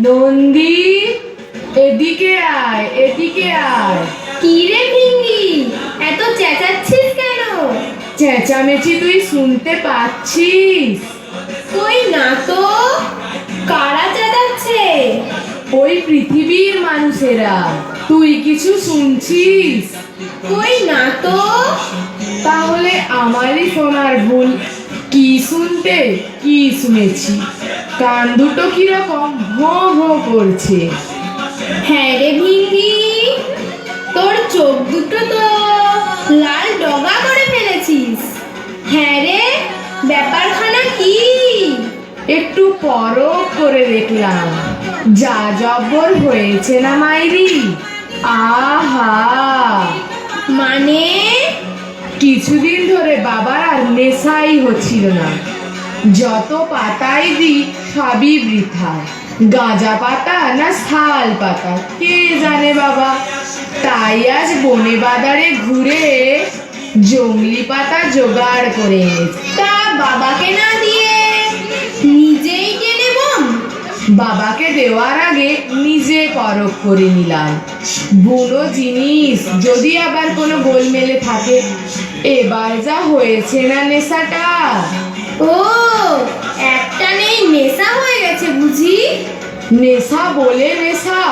নন্দী, এদিকে আয়, এদিকে আয়। কি রে ভিঙ্গি, এত চেঁচাচ্ছিস কেন? চেঁচামেচি তুই শুনতে পাচ্ছিস? কই না তো, কারা চেঁচাচ্ছে? ওই পৃথিবীর মানুষেরা। তুই কিছু শুনছিস? কই না তো। তাহলে আমারই শোনার ভুল। কি শুনতে কি শুনেছি? কান দুটো কিরকম ভোঁ ভোঁ করছে। হ্যাঁ রে ভিঙ্গি, তোর চোখ দুটো তো লাল ডগা করে ফেলেছিস। হ্যাঁ রে, ব্যাপারখানা কি? একটু পরখ করে দেখলাম, যা জব্বর হয়েছে না মাইরি। আহা, মানে? কিছুদিন ধরে বাবার আর নেশাই হচ্ছিল না। যত পাতাই দিই সবই বৃথা। গাঁজা পাতা না শাল পাতা কে জানে বাবা। তাই আজ বনে বাজারে ঘুরে জংলি পাতা জোগাড় করে এনেছি। তা বাবাকে না দিয়ে নিজেই টেনে বম? বাবাকে দেওয়ার আগে নিজে পরখ করে নিলাম। বুনো জিনিস যদি আবার কোনো গোলমেলে থাকে। এবার যা হয়েছে না নেশাটা। ও, একটা নেই নেশা হয়ে গেছে বুঝি? নেশা বলে নেশা,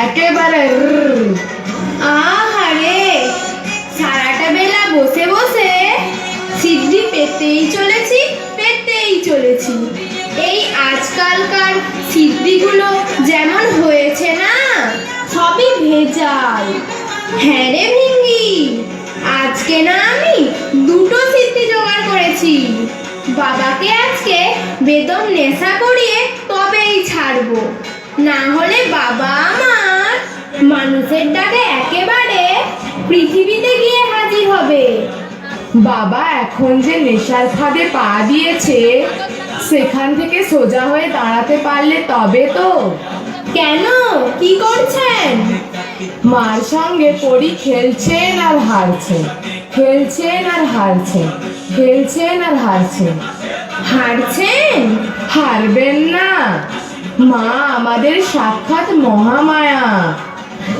একেবারে আহারে, সারাটা বেলা বসে বসে সিদ্ধি পেতেই চলেছি পেতেই চলেছি। এই আজকালকার সিদ্ধিগুলো যেমন হয়েছে না, সবই ভেজাল। হ্যাঁ রে ভিঙ্গি, আজকে না আমি দুটো সিদ্ধি জোগাড় করেছি। বাবাকে আজকে বেদম নেশা করিয়ে তবেই ছাড়বো, না হলে বাবা আমার মানুষের ডাকে একেবারে পৃথিবীতে গিয়ে হাজির হবে। বাবা এখন যে নেশার ফাঁদে পা দিয়েছে, সেখান থেকে সোজা হয়ে দাঁড়াতে পারলে তবে তো। কেন, কি করছেন? মার সঙ্গে পড়ি খেলছেন আর হারছেন, খেলছেন আর হারছেন, খেলছেন আর হারছেন। হারছেন? হারবেন না? মা আমাদের সাক্ষাৎ মহামায়া।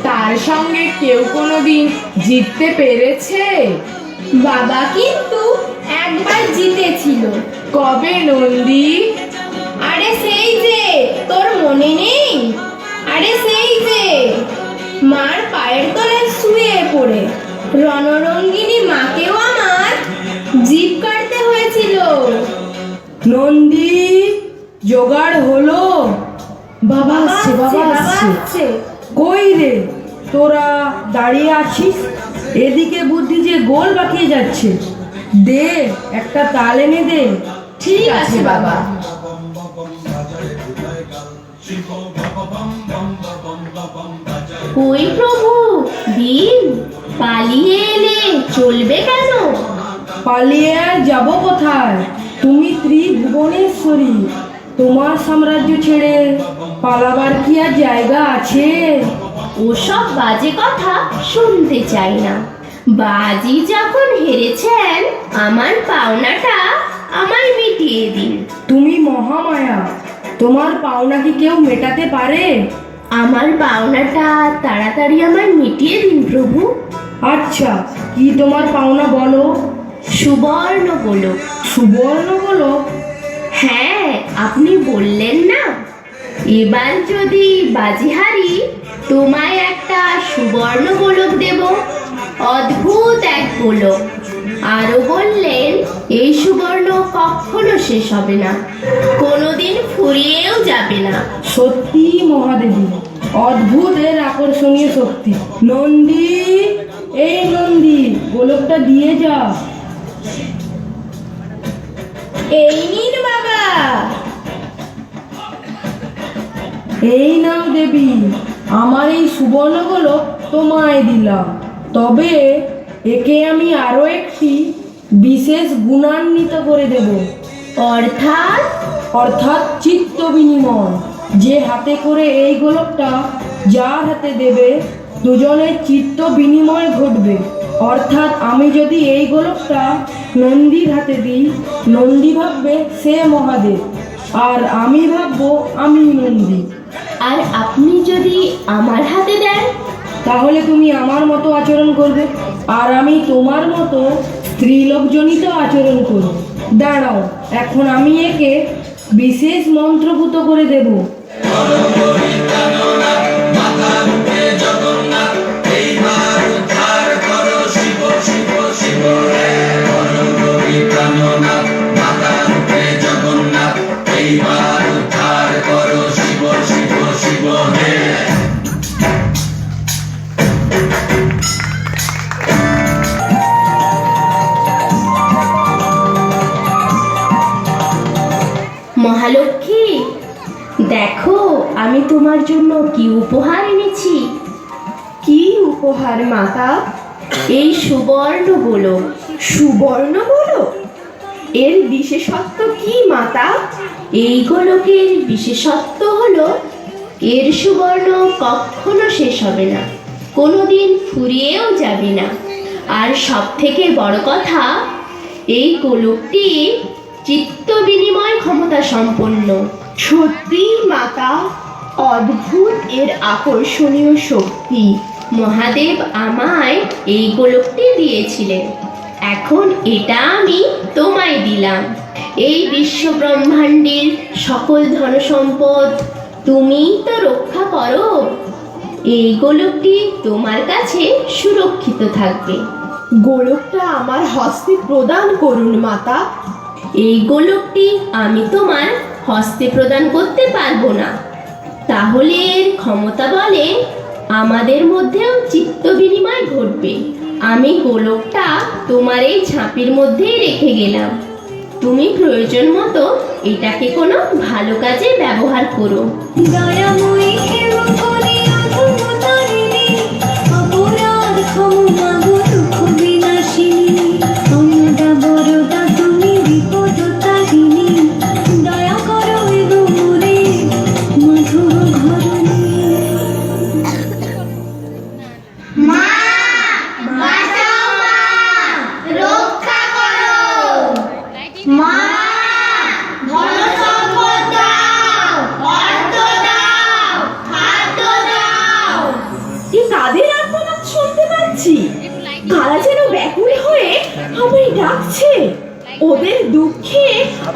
তার সঙ্গে কেউ কোনোদিন জিততে পেরেছে? বাবা কিন্তু একবার জিতেছিল। কবে নন্দী? আরে সেই যে, তোর মনে নেই? আরে সেই যে, মার পায়ের তলায় শুয়ে পড়ে রণরঙ্গিনী মাকেও আমার জিভ কাটতে হয়েছিল। নন্দী, জোগাড় হলো? বাবা আসছে, বাবা আসছে। আসছে। কই রে, তোরা দাঁড়িয়ে আছিস? এদিকে বুদ্ধি যে গোল বাকিয়ে যাচ্ছে। দে, একটা তাল এনে দে। ঠিক আছে বাবা। ওই প্রভু, দিন পালিয়ে এলে চলবে কেন? পালিয়ে আর যাবো কোথায়? তুমি ত্রিভুবনেশ্বরী, তোমার সাম্রাজ্য ছেড়ে পালাবার কি আর জায়গা আছে? ওসব বাজে কথা শুনতে চাই না। বাজি যখন হেরেছেন, আমার পাওনাটা আমায় মিটিয়ে দিন। তুমি মহামায়া, তোমার পাওনা কি কেউ মেটাতে পারে? আমার পাওনাটা তাড়াতাড়ি আমায় মিটিয়ে দিন প্রভু। আচ্ছা, কি তোমার পাওনা বলো? সুবর্ণ গোলক। সুবর্ণ বলো? হ্যাঁ, আপনি বললেন না, এবার যদি বাজি হারি তোমায় একটা সুবর্ণ গোলক দেব। অদ্ভুত এক গোলক। আরো বললেন, এই সুবর্ণ কখনো শেষ হবে না, কোনোদিন ফুরিয়েও যাবে না। সত্যি মহাদেবী, অদ্ভুত এর আকর্ষণীয় শক্তি। নন্দী, এই নন্দী, গোলকটা দিয়ে যা। এই নিন বাবা। এই নাও দেবী, আমার এই সুবর্ণ গোলক তোমায় দিলাম। তবে একে আমি আরো একটি বিশেষ গুণান্বিত করে দেব। অর্থাৎ? অর্থাৎ চিত্ত বিনিময়। যে হাতে করে এই গোলকটা যার হাতে দেবে, দুজনের চিত্ত বিনিময় ঘটবে। অর্থাৎ আমি যদি এই গোলকটা নন্দীর হাতে দিই, নন্দী ভাববে সে মহাদেব, আর আমি ভাববো আমি নন্দী। আর আপনি যদি আমার হাতে দেন, তাহলে তুমি আমার মতো আচরণ করবে, আর আমি তোমার মতো স্ত্রীলোকজনিত আচরণ করব। দাঁড়াও, এখন আমি একে বিশেষ মন্ত্রপুত করে দেব। মহালক্ষ্মী, দেখো আমি তোমার জন্য কি উপহার এনেছি। কি উপহার মাতা? এই সুবর্ণ গোলক। সুবর্ণ গোলক? এর বিশেষত্ব কি মাতা? এই গোলকের বিশেষত্ব হলো এর সুবর্ণ কখনো শেষ হবে না, কোনোদিন ফুরিয়েও যাবে না। আর সব থেকে বড় কথা, এই গোলকটি চিত্ত বিনিময় ক্ষমতা সম্পন্ন। সত্যি মাতা, অদ্ভুত এর আকর্ষণীয় শক্তি। মহাদেব আমায় এই গোলকটি দিয়েছিলেন, এখন এটা আমি তোমায় দিলাম। এই বিশ্ব ব্রহ্মাণ্ডের সকল ধনসম্পদ তুমিই তো রক্ষা করো। এই গোলকটি তোমার কাছে সুরক্ষিত থাকবে। গোলকটা আমার হস্তে প্রদান করুন মাতা। এই গোলকটি আমি তোমার হস্তে প্রদান করতে পারবো না, তাহলে এর ক্ষমতা বলে আমাদের মধ্যেও চিত্ত বিনিময় ঘটবে। আমি গোলকটা তোমার এই ঝাঁপির মধ্যেই রেখে গেলাম, তুমি প্রয়োজন মতো এটাকে কোনো ভালো কাজে ব্যবহার করো। দয়াময়ী হেম বলি অধমতারিণী, অপরাধ ক্ষমা গো দুঃখ বিনাশিনী, অন্নদা বরদা তুমি বিপদ তারিণী, দয়া করো এগো মোরে মধুর ঘরণী। কাদের আর্তনাদ শুনতে পাচ্ছি? কারা যেন ব্যাকুল হয়ে আমায় ডাকছে। ওদের দুঃখে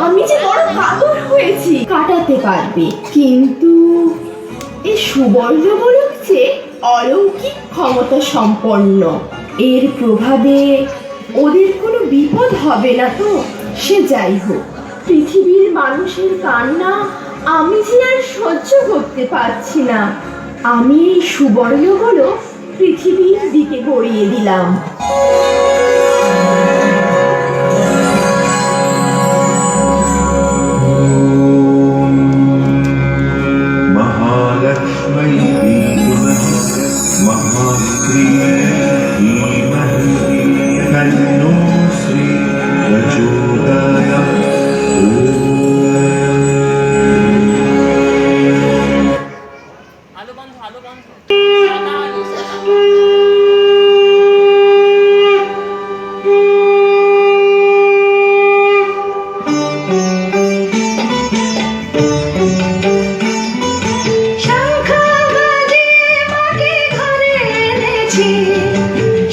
আমি যে বড় কাতর হয়েছি। কাটাতে পারবে, কিন্তু এই সুবর্ণ গোলক যে অলৌকিক ক্ষমতা সম্পন্ন। এর প্রভাবে ওদের কোনো বিপদ হবে না তো? সে যাই হোক, পৃথিবীর মানুষের কান্না আমি যে আর সহ্য করতে পারছি না। আমি এই সুবর্ণ গোলক পৃথিবীর দিকে গড়িয়ে দিলাম। महालक्ष्मी धीमहि महाप्रिये धीमहि तन्नो श्री प्रचोदयात्। শঙ্খ বাজিয়ে মাকে ঘরে এনেছি,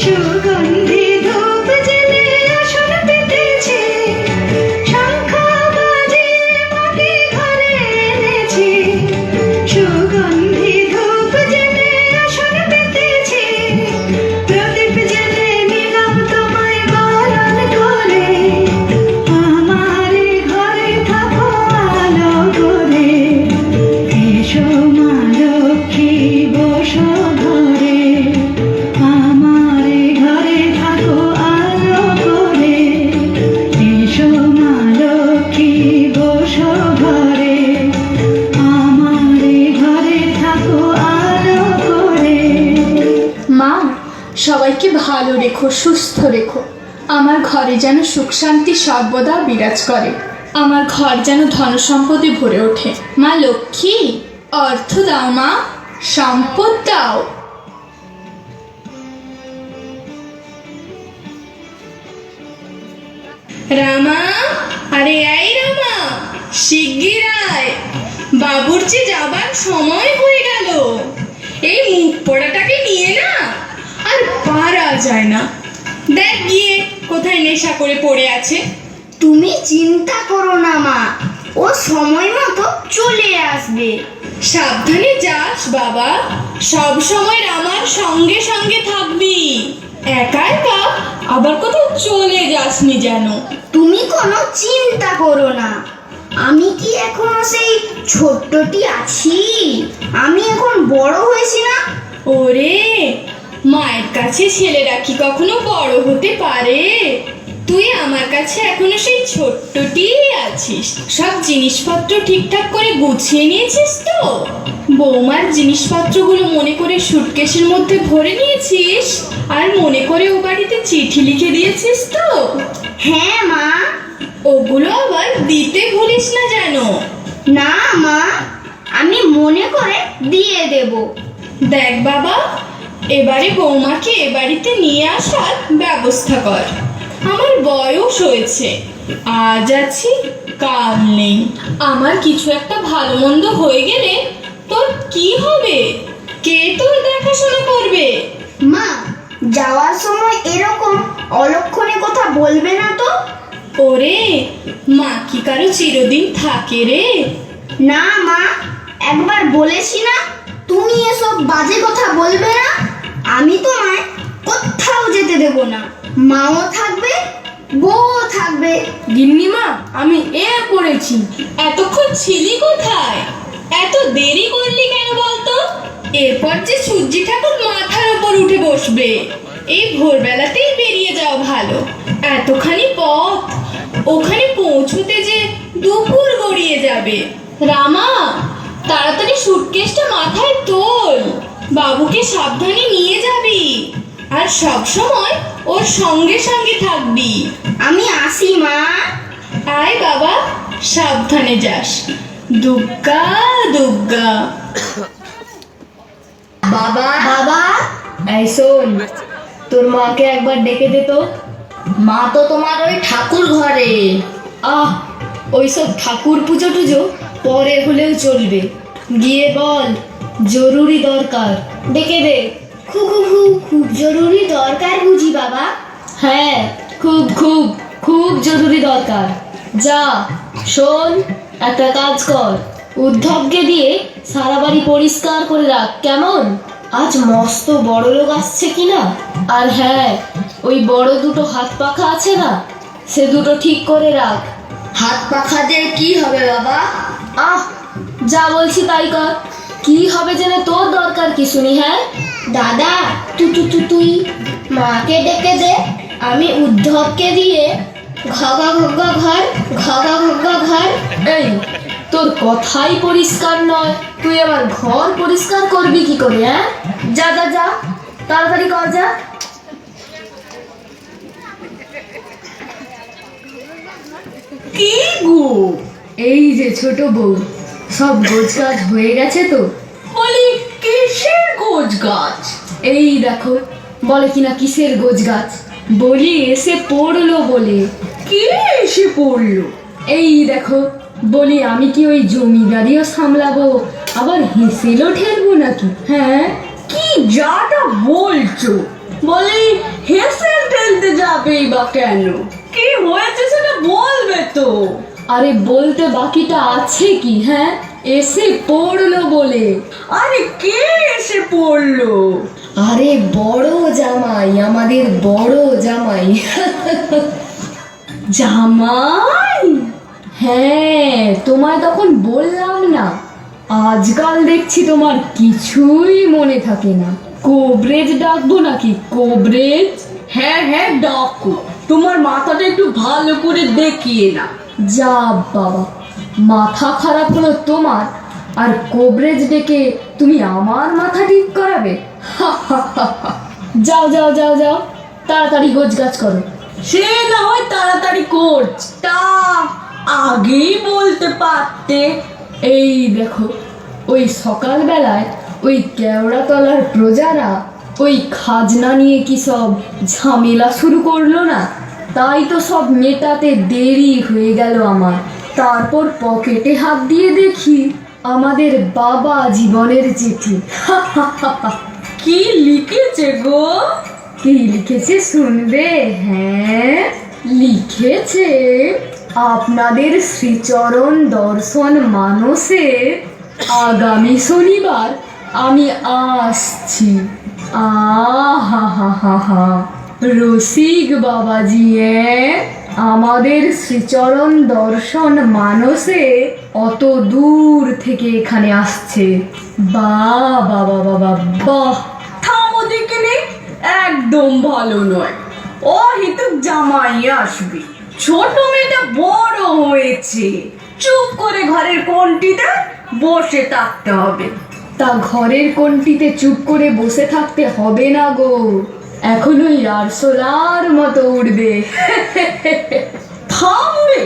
সুগন্ধি ধূপ জেলে আসন পেতেছি। শঙ্খ বাজিয়ে মাকে ঘরে এনেছি, সুগন্ধি ধূপ জেলে আসন পেতেছি। প্রদীপ জেলে নিলাম তোমায় বরণ করে, আমার ঘরে থাকো আলো করে। এসো মা লক্ষ্মী বসো ঘরে, আমার ঘরে থাকো আলো করে। এসো মা লক্ষ্মী বসো ঘরে, আমার ঘরে থাকো আলো করে। মা, সবাইকে ভালো রেখো, সুস্থ রেখো। আমার ঘরে যেন সুখ শান্তি সর্বদা বিরাজ করে, আমার ঘর যেন ধনসম্পদে ভরে ওঠে। মা লক্ষ্মী, অর্থ দাও মা, সম্পদ দাও। রামা, আরে এই রামা, শিগগির আয়, বাবুর্চি যাবার সময় হয়ে গেল। এই মুখ পোড়াটাকে নিয়ে না আর পারা যায় না। দেখ গিয়ে কোথায় নেশা করে পড়ে আছে। তুমি চিন্তা করো না মা, ও সময় মতো চলে আসবে। সাবধানে যাস বাবা, সব সময় আমার সঙ্গে সঙ্গে থাকবি। একা একা আবার কোথাও চলে যাসনি যেন। তুমি কোনো চিন্তা করো না, আমি কি এখনো সেই ছোট্টটি আছি? আমি এখন বড় হয়েছি না। ওরে, মায়ের কাছে ছেলেরা কি কখনো বড় হতে পারে? তুই আমার কাছে এখনো সেই ছোট্টটি আছিস। সব জিনিসপত্র ঠিকঠাক করে গুছিয়ে নিয়েছিস তো? বৌমার জিনিসপত্রগুলো মনে করে সুটকেসের মধ্যে ভরে নিয়েছিস? আর মনে করে ও বাড়িতে চিঠি লিখে দিয়েছিস তো? হ্যাঁ মা। ওগুলো আবার দিতে ভুলিস না যেন। না মা, আমি মনে করে দিয়ে দেব। দেখ বাবা, এবারে বৌমাকে এ বাড়িতে নিয়ে আসার ব্যবস্থা কর। আমার বয়স হয়েছে, আজ আছি কাল নেই। আমার কিছু একটা ভালো মন্দ হয়ে গেলে তোর কি হবে? কে তোর দেখাশোনা করবে? মা, যাওয়ার সময় এরকম অলক্ষণে কথা বলবে না তো। ওরে, মা কি কারো চিরদিন থাকে রে? না মা, একবার বলেছি না তুমি এসব বাজে কথা বলবে না। আমি তোমায় কোথাও যেতে দেব না। মাও থাকবে, বউও থাকবে। গিন্নিমা, আমি পড়েছি। এতক্ষণ ছিলি কোথায়? এত দেরি করলি কেন বলতো? এরপর যে সূর্যি ঠাকুর মাথার উপর উঠে বসবে, এই ভোরবেলাতেই বেরিয়ে যাও ভালো। এতখানি পথ, ওখানে পৌঁছতে যে দুপুর গড়িয়ে যাবে। রামা, তাড়াতাড়ি সুটকেসটা মাথায় তোল, বাবুকে সাবধানে নিয়ে যাবি। আর সব সময় ওর সঙ্গে সঙ্গে থাকবি। আমি আসি মা। আয় বাবা, সাবধানে যাস। দুগ্গা দুগ্গা। বাবা, বাবা, এই শোন, তোর মাকে একবার ডেকে দে তো। মা তো তোমার ওই ঠাকুর ঘরে। আহ, ওইসব ঠাকুর পুজো টুজো পরে হলেও চলবে। গিয়ে বল জরুরি দরকার, ডেকে দে। খুব খুব জরুরি দরকার বুঝি বাবা? হ্যাঁ, খুব খুব খুব জরুরি দরকার। যা, শোন, একটা কাজ কর, উদ্ধবকে দিয়ে সারা বাড়ি পরিষ্কার করে রাখ, কেমন? আজ মস্ত বড় লোক আসছে কিনা। আর হ্যাঁ, ওই বড় দুটো হাত পাখা আছে না, সে দুটো ঠিক করে রাখ। হাত পাখা দিয়ে কি হবে বাবা? আহ, যা বলছি তাই কর। কি হবে জেনে তোর দরকার কি শুনি? হ্যাঁ দাদা, তুই মাকে ডেকে দে, আমি উদ্ধবকে দিয়ে ঘগা ঘগা ঘর ঘগা ঘগা ঘর। এই, তোর কথাই পরিষ্কার নয়, তুই আবার ঘর পরিষ্কার করবি কি করে? হ্যাঁ, যা যা যা, তাড়াতাড়ি কর, যা। কি গো, এই যে ছোট বউ, সব গোছ গাছ হয়ে গেছে তো? বলি কিসের গোছ গাছ? এই দেখো, বলে কিনা কিসের গোছ গাছ। বলি এসে পড়লো বলে। কে এসে পড়লো? এই দেখো, বলি আমি কি ওই জমিদারিও সামলাবো, আবার হেসেলও ঠেলবো নাকি? হ্যাঁ, কি যাটা বলছো? বলি হেসেল ঠেলতে যাবেই বা কেন? কি হয়েছে সেটা বলবে তো। আরে বলতে বাকিটা আছে কি? হ্যাঁ, এসে পড়লো বলে। আরে কে এসে পড়লো? আরে বড় জামাই, আমাদের বড় জামাই। জামাই? হ্যাঁ, তোমায় তখন বললাম না, আজকাল দেখছি তোমার কিছুই মনে থাকে না। কোবরেজ ডাকবো নাকি? কোবরেজ? হ্যাঁ হ্যাঁ, ডাকো, তোমার মাথাটা একটু ভালো করে দেখিয়ে না। যা বাবা, মাথা খারাপ হলো তোমার, আর কোবরেজ ডেকে তুমি আমার মাথা ঠিক করাবে? যাও যাও যাও যাও, তাড়াতাড়ি গোছগাছ করো। সে না হয় তাড়াতাড়ি করছ, তা আগেই বলতে পারতে। এই দেখো, ওই সকালবেলায় ওই কেওড়াতলার প্রজারা ওই খাজনা নিয়ে কি সব ঝামেলা শুরু করলো না, তাই তো সব মেটাতে দেরি হয়ে গেল আমার। তারপর পকেটে হাত দিয়ে দেখি আমাদের বাবা জীবনের চিঠি। কি লিখেছে গো? কি লিখেছে শুনবে? হ্যাঁ, লিখেছে আপনাদের শ্রীচরণ দর্শন মানসে আগামী শনিবার আমি আসছি। আহা হা হা হা, রসিক বাবাজি, আমাদের শ্রীচরণ দর্শন মানসে অত দূর থেকে এখানে আসছে। বাহ বাবা বাবা বাহ। থামো দেখিনি, একদম ভালো নয়। ও হিতুক জামাই আসবে, ছোট মেয়েটা বড় হয়েছে, চুপ করে ঘরের কোণটিতে বসে থাকতে হবে। তা ঘরের কোণটিতে চুপ করে বসে থাকতে হবে না গো, এখনোই আরশোলার মতো উঠবে। থামবে?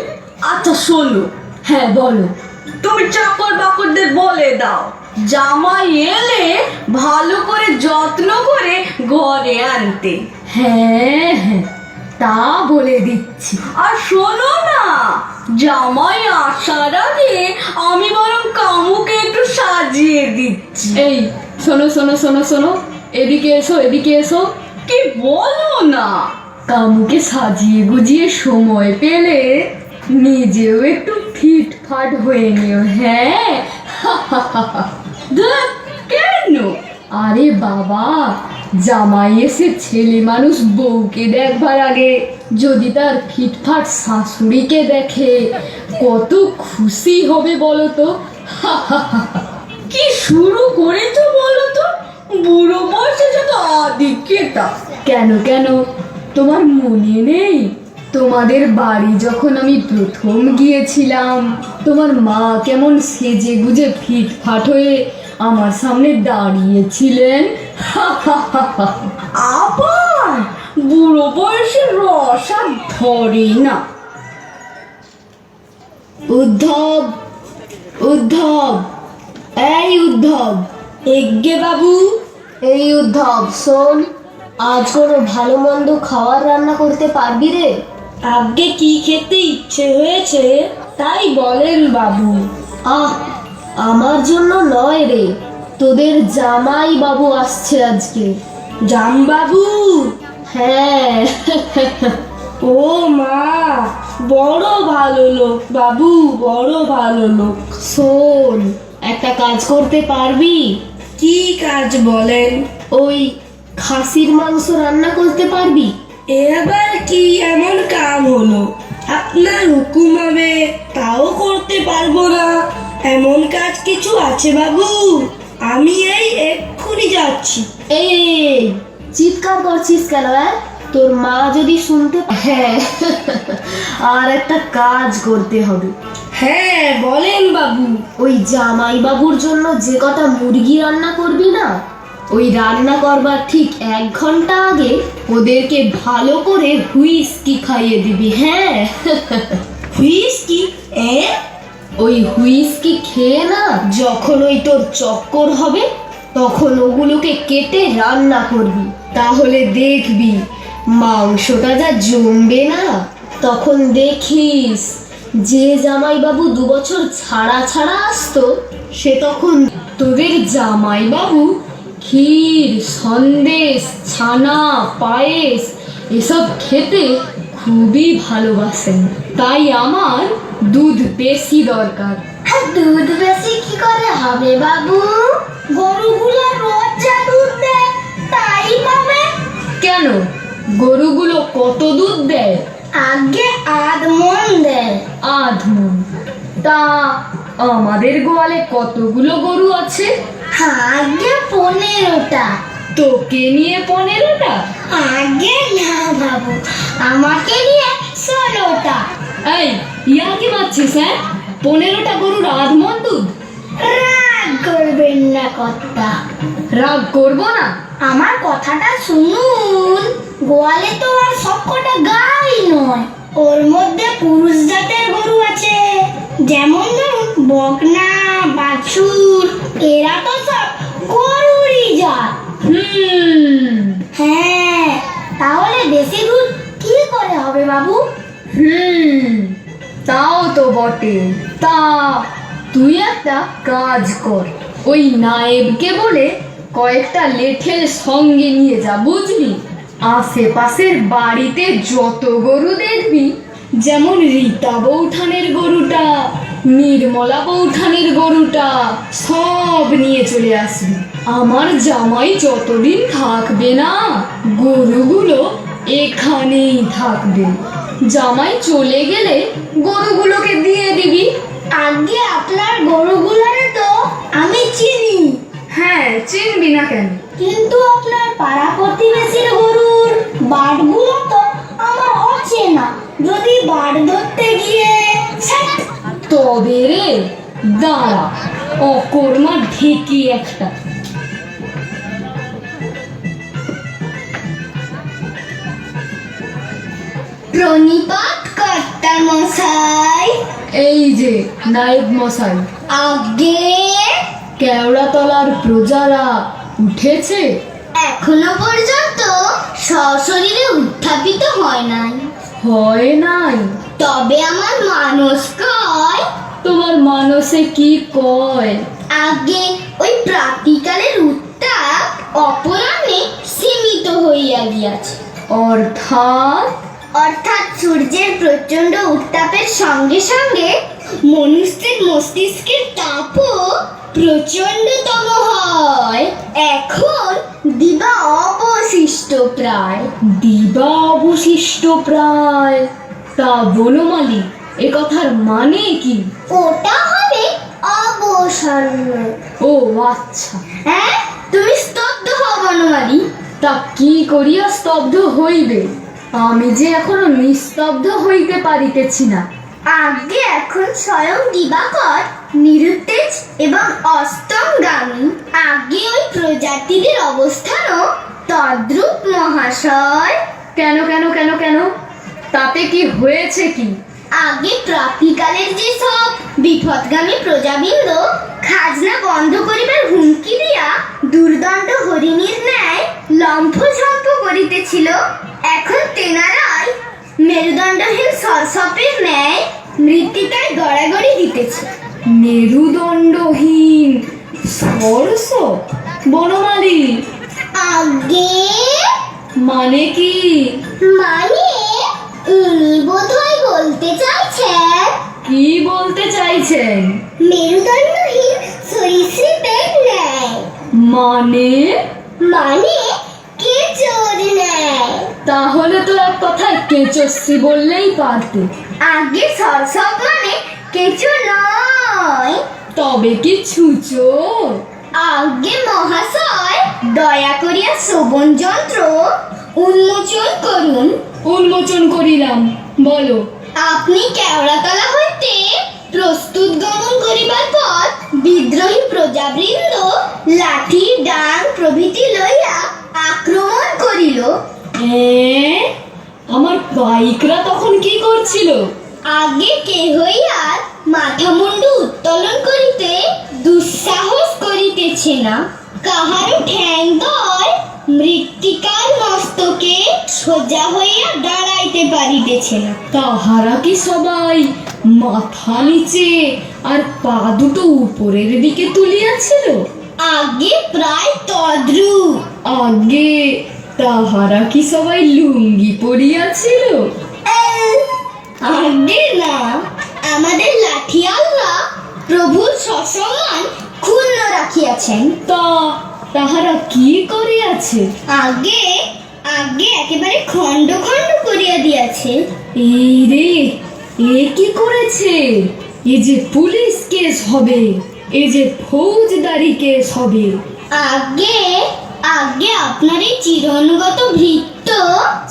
আচ্ছা শোনো, হ্যাঁ বলো। তুমি চাকর বাকরদের বলে দাও জামাই এলে ভালো করে যত্ন করে ঘরে আনতে। হ্যাঁ হ্যাঁ, তা বলে দিচ্ছি। আর শোনো না, জামাই আসার আগে আমি বরং কামুকে একটু সাজিয়ে দিচ্ছি। এই শোনো শোনো শোনো শোনো, এদিকে এসো এদিকে এসো। কি বলো না? কামুকে সাজিয়ে গুজিয়ে সময় পেলে নিজেও একটু ফিটফাট হয়ে নিও। হ্যাঁ। ধ্যাৎ, কেন? আরে বাবা, জামাই এসে ছেলে মানুষ বউকে দেখবার আগে যদি তার ফিটফাট শাশুড়িকে দেখে কত খুশি হবে বলো তো। কি শুরু করেছো বলো তো? বুড়ো বয়সে যত আদিক্ষেতা। কেন কেন, তোমার মনে নেই তোমাদের বাড়ি যখন আমি প্রথম গিয়েছিলাম, তোমার মা কেমন সেজে গুজে ফিটফাট হয়ে আমার সামনে দাঁড়িয়েছিলেন? আবার বুড়ো বয়সে রস আর ধরে না। উদ্ধব উদ্ধব, এই উদ্ধব। এগে বাবু। এই উদ্ধব শোন, আজ কোনো ভালো মন্দ খাবার রান্না করতে পারবি রে? আগে কি খেতে ইচ্ছে হয়েছে তাই বলেন বাবু। আহ, আমার জন্য নয় রে, তোদের জামাই বাবু আসছে আজকে। জামবাবু? হ্যাঁ। ও মা, বড় ভালো লোক বাবু, বড় ভালো লোক। শোন, একটা কাজ করতে পারবি? কি কাজ বলেন? ওই খাসির মাংস রান্না করতে পারবি? এবার কি এমন কাম হলো, আপনার হুকুম হবে তাও করতে পারবো না? এমন কাজ কিছু আছে বাবু? আমি এই এক্ষুনি যাচ্ছি। এই চিৎকার করছিস কেন? তোর মা যদি শুনতে হ্যাঁ, আর একটা কাজ করতে হবে। হ্যাঁ বলেন বাবু। ওই জামাই বাবুর জন্য যে কটা মুরগি রান্না করবি না, ওই রান্না করবার ঠিক 1 ঘন্টা আগে ওদেরকে ভালো করে হুইস্কি খাইয়ে দিবি। হ্যাঁ। হুইস্কি? ওই হুইস্কি খেয়ে না যখন ওই তোর চক্কর হবে তখন ওগুলোকে কেটে রান্না করবি, তাহলে দেখবি মাংসটা যা জমবে না। তখন দেখিস যে জামাইবাবু 2 বছর ছাড়া ছাড়া আসতো, সে তখন তোদের জামাইবাবু ক্ষীর, সন্দেশ, ছানা, পায়েস এসব খেতে খুবই ভালোবাসেন। তাই আমার দুধ বেশি দরকার। দুধ বেশি কি করে হবে বাবু? গরুগুলো রোজ যা দুধ দেয় তাই পাবে। কেন, গরুগুলো কত দুধ দেয়? আগে 8 মণ দেয়। 8 মণ? তা আমাদের গোয়ালে কতগুলো গরু আছে? আগে 15টা। তোকে নিয়ে 15টা? আগে না বাবু, আমাকে নিয়ে 16টা। এই ইয়া কি মারছিস? 15টা গরুর 8 মণ দুধ? রাগ করবেন না কর্তা। রাগ করবো না। আমার কথাটা শুনুন, গোয়ালে তো আর সবকটা গাই নয়, ওর মধ্যে পুরুষ জাতের গরু আছে, যেমন ধরুন বকনা, বাছুর, এরা তো সব গরুরই জাত। হ্যাঁ, তাহলে বেশি দুধ কি করে হবে বাবু? তাও তো বটে। বটে। তা তুই একটা কাজ কর, ওই নায়েবকে বলে কয়েকটা লেঠেল সঙ্গে নিয়ে যা, বুঝলি? আশেপাশের বাড়িতে যত গরু দেখবি, যেমন রীতা বৌঠানের গরুটা, নির্মলা বৌঠানের গরুটা, সব নিয়ে চলে আসবি। আমার জামাই যতদিন থাকবে না, গরুগুলো এখানেই থাকবে। জামাই চলে গেলে গরুগুলোকে দিয়ে দিবি। আগে আপনার গরুগুলোরে তো আমি চিনি, হ্যাঁ, চিনবি না কেন? কিন্তু আপনার পাড়া প্রতিবেশীর গরুর বাড়গুলো তো আমার অচেনা। যদি বাড় ধরতে গিয়ে তবে রে, দাঁড়া, অকর্মা ঢেকি একটা। প্রণিপাত কর্তা মশাই। এই যে নায়েব মশাই, আগে কেওড়াতলার প্রজারা উঠেছে? এখনো পর্যন্ত সশরীরে উত্থাপিত হয় নাই, হয় নাই? তবে আমার মানস কয়। তোমার মানসে কি কয়? আগে ওই প্রাতিকালের উত্তাপ অপরাহ্নে সীমিত হইয়া গিয়াছে। অর্থাৎ? অর্থাৎ সূর্যের প্রচন্ড উত্তাপের সঙ্গে সঙ্গে মনুষ্যের মস্তিষ্কের তাপও প্রচন্ডতম হয়। এখন দিবা অবশিষ্ট প্রায়। দিবা অবশিষ্ট প্রায়? তা বনমালী, এ কথার মানে কি? ওটা হবে অবসন্ন। ও আচ্ছা। হ্যাঁ, তুমি স্তব্ধ হও বনমালী। তা কি করিয়া স্তব্ধ হইবে? আমি যে এখনো নিস্তব্ধ হইতে পারিতেছি না। আগে এখন স্বয়ং দিবাকর নিরুত্তেজ এবং অস্তমগামী। আগে ওই প্রজাতিদের অবস্থানও তদ্রূপ মহাশয়। কেন কেন কেন কেন? তাতে কি হয়েছে কি? আগে প্রাতিকালের যে সব বিপদগামী প্রজাবৃন্দ খাজনা বন্ধ করিবার হুমকি দিয়া দুর্দণ্ড হরিণীর ন্যায় লম্ফঝম্প করিতেছিল, এখন তেনারাই মেরুদণ্ডহীন সরসপের ন্যায় মৃত্তিকায় গড়াগড়ি দিতেছে। মেরুদণ্ডহীন সরস? বনমালী, আগে মানে কি? মানে উনি বোধহয় বলতে চাইছেন কি বলতে চাইছেন? মেরুদণ্ডহীন সরীসৃপের ন্যায়। মানে? মানে কেঁচোর ন্যায়। তাহলে তো এক কথায় কেচশ্রী বললেই পারতে। আগে সরসপ মানে কেঁচো নয়। তবে কি ছুঁচো? আগে মহাশয়, দয়া করিয়া শ্রবণ যন্ত্র উন্মোচন করুন। উন্মোচন করিলাম, বলো। আপনি কেওড়াতলা হইতে প্রস্তুত গমন করিবার পর বিদ্রোহী প্রজাবৃন্দ লাঠি ডাং প্রভৃতি লইয়া আক্রমণ করিল। আমার পাইকরা তখন কি করছিল? আগে কেহই আর মাথা মুন্ডু উত্তোলন করিতে দুঃসাহস করিতেছে না। কাহারও ঠ্যাংদয় মৃত্তিকার মস্তকে সোজা হইয়া দাঁড়াইতে পারিতেছে না। তাহারা কি সবাই মাথা নিচে আর পা দুটো উপরের দিকে তুলিয়াছিল? আগে প্রায় তদ্রূপ। আগে তাহারা কি সবাই লুঙ্গি পরিয়াছিল? আগে না, আমাদের লাঠিয়ালরা প্রভুর সসম্মান ক্ষুণ্ণ রাখিয়াছেন। তাহারা কি করিয়াছে? আগে আগে একেবারে খণ্ড খণ্ড করিয়া দিয়াছে। এই রে, এ কি করেছে? এ যে পুলিশ কেস হবে, এ যে ফৌজদারি কেস হবে। আগে আগে আপনার এই চিরনুগত ভৃত্য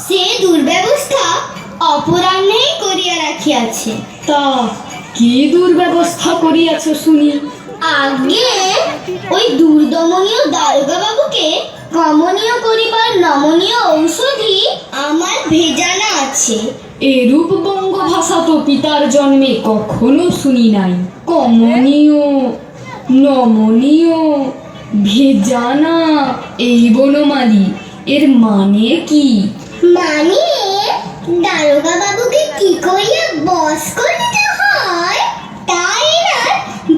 সে দুর্ব্যবস্থা অপরাহ্নেই করিয়া রাখিয়াছে। তা কি দুর্ব্যবস্থা করিয়াছ শুনি? আগে ওই দুর্দমনীয় দারোগা বাবুকে কমনীয় করিবার নমনীয় ঔষধি আমার ভেজানা আছে। এরূপ বঙ্গভাষা তো পিতার জন্মে কখনো শুনি নাই। কমনীয়, নমনীয়, ভেজানা, এই বনমালী, এর মানে কি? মানে দারোগা বাবুকে কি করিয়া বশ করিতে হয় তাই না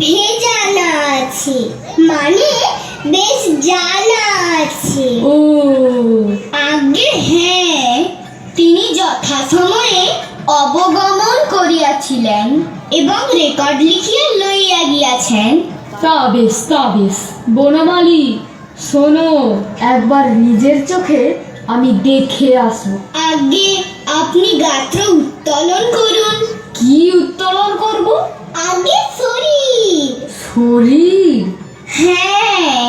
ভেজানা আছে, মানে বেশ জানা আছে। ও আগে হ্যাঁ, তিনি যথাসময়ে অবগমন করিয়াছিলেন এবং রেকর্ড লিখিয়া লইয়া গিয়াছেন। তা বেশ বনমালী, শোনো, একবার নিজের চোখে আমি দেখে আসবো। আগে আপনি গাত্র উত্তোলন করুন। কি উত্তোলন করব? আগে শরীর। শরীর? হ্যাঁ,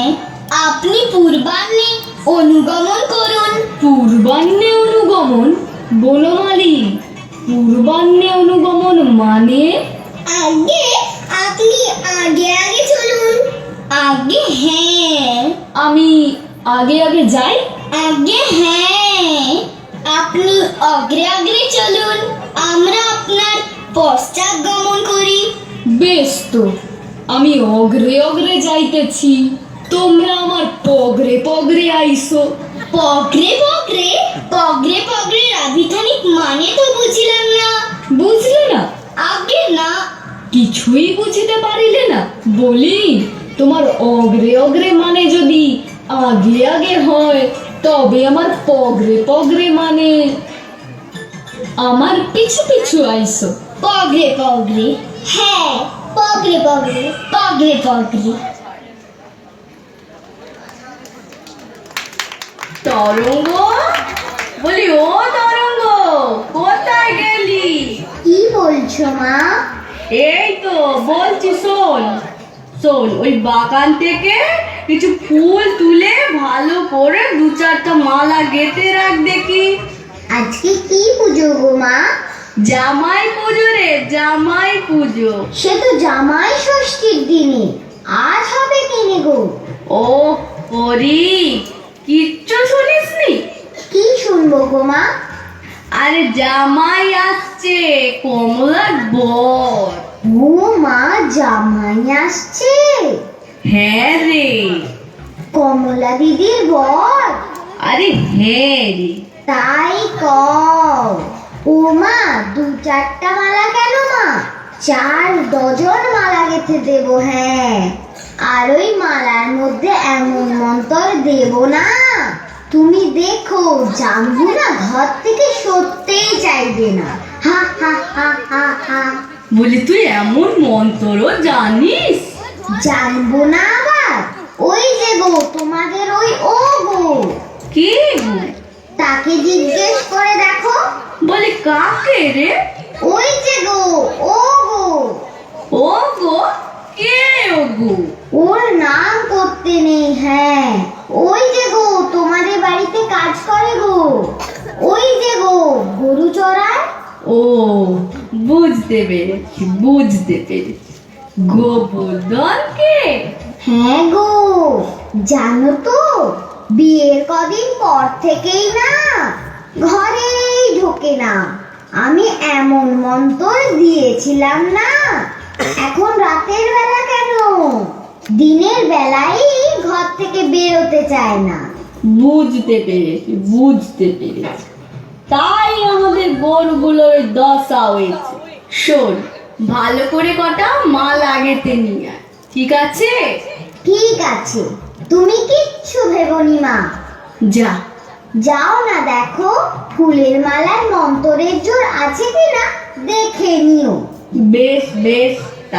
আপনি পূর্বাহ্নে অনুগমন করুন। পূর্বাহ্নে অনুগমন? বনমালী, পূর্বাহ্নে অনুগমন মানে? আগে আপনি আগে আগে চলুন। আগে হ্যাঁ। আমি আগে আগে যাই? আগে হ্যাঁ, আপনি অগ্রে অগ্রে চলুন, আমরা আপনার পশ্চাৎ গমন করি। বেশ তো, আমি অগ্রে অগ্রে যাইতেছি, তোমরা আমার পগরে পগরে আইসো। পগরে পগরে? পগরে পগরে আভিধানিক মানে তো বুঝিলাম না। বুঝলে না? আগে না। কিছুই বুঝিতে পারিলে না? বলি, তোমার অগ্রে অগ্রে মানে যদি আগে আগে হয়, তবে আমার পগরে পগরে মানে আমার পিছু পিছু আইসো। পগরে পগরে, হ্যাঁ, পগরে পগরে, পগরে পগরে। তরঙ্গ, বলি ও তরঙ্গ, কোথায় গেলি? কি বলছো মা? এই তো বলছি, শোন ওই বাগান থেকে কিছু ফুল তুলে ভালো করে 2-4টা মালা গেঁথে রাখ দেখি। আজকে কি পুজো গো মা? জামাই পুজো রে, জামাই পুজো। সে তো জামাই ষষ্ঠীর দিনে, আজ হবে কেনে গো? ও পরি, কিচ্ছু শুনিসনি? কি শুনবো গো মা? আরে জামাই আসছে, কমলার বর। ও মা, জামাই আসছে? হ্যাঁ রে। কমলা দিদির বর? আরে হ্যাঁ রে। তাই কও। ও মা, 2-4টা মালা কেন মা? 4 ডজন মালা গেঁথে দেবো। হ্যাঁ, আর ওই মালার মধ্যে এমন মন্তর দেব না, তুমি দেখো জানবো না ঘর থেকে সরতেই চাইবে না। হা হা হা হা হা। বলি তুই এমন মন্ত্র জানিস? জানবো না আবার? ওই যে গো তোমাদের ওই ও গো। কে গো? তাকে জিজ্ঞেস করে দেখো। বলি কাকে রে? ওই যে গো, ও গো। ও গো? কে ও গো? ওর নাম করতে নেই। হ্যাঁ, ওই যে গো তোমাদের বাড়িতে কাজ করে গো। ওই যে গো গরু চড়ায়। ও, বুঝতে পেরেছি। গোবর্ধনকে? হ্যাঁ গো, জানো তো বিয়ের কদিন পর থেকেই না ঘরেই ঢোকে না। আমি এমন মন্তর দিয়েছিলাম না, এখন রাতের বেলা কেন, দিনের বেলাই ঘর থেকে বেরোতে চায় না। বুঝতে পেরেছি। তাই আমাদের গরুগুলোর দশা হয়েছে। শোন, ভালো করে কটা মালা গেঁথে নিয়ে আয়, ঠিক আছে? ঠিক আছে, তুমি কিচ্ছু ভেবনি মা। যা। যাও না, দেখো ফুলের মালার মন্তরের জোর আছে কিনা দেখে নিও। বেশ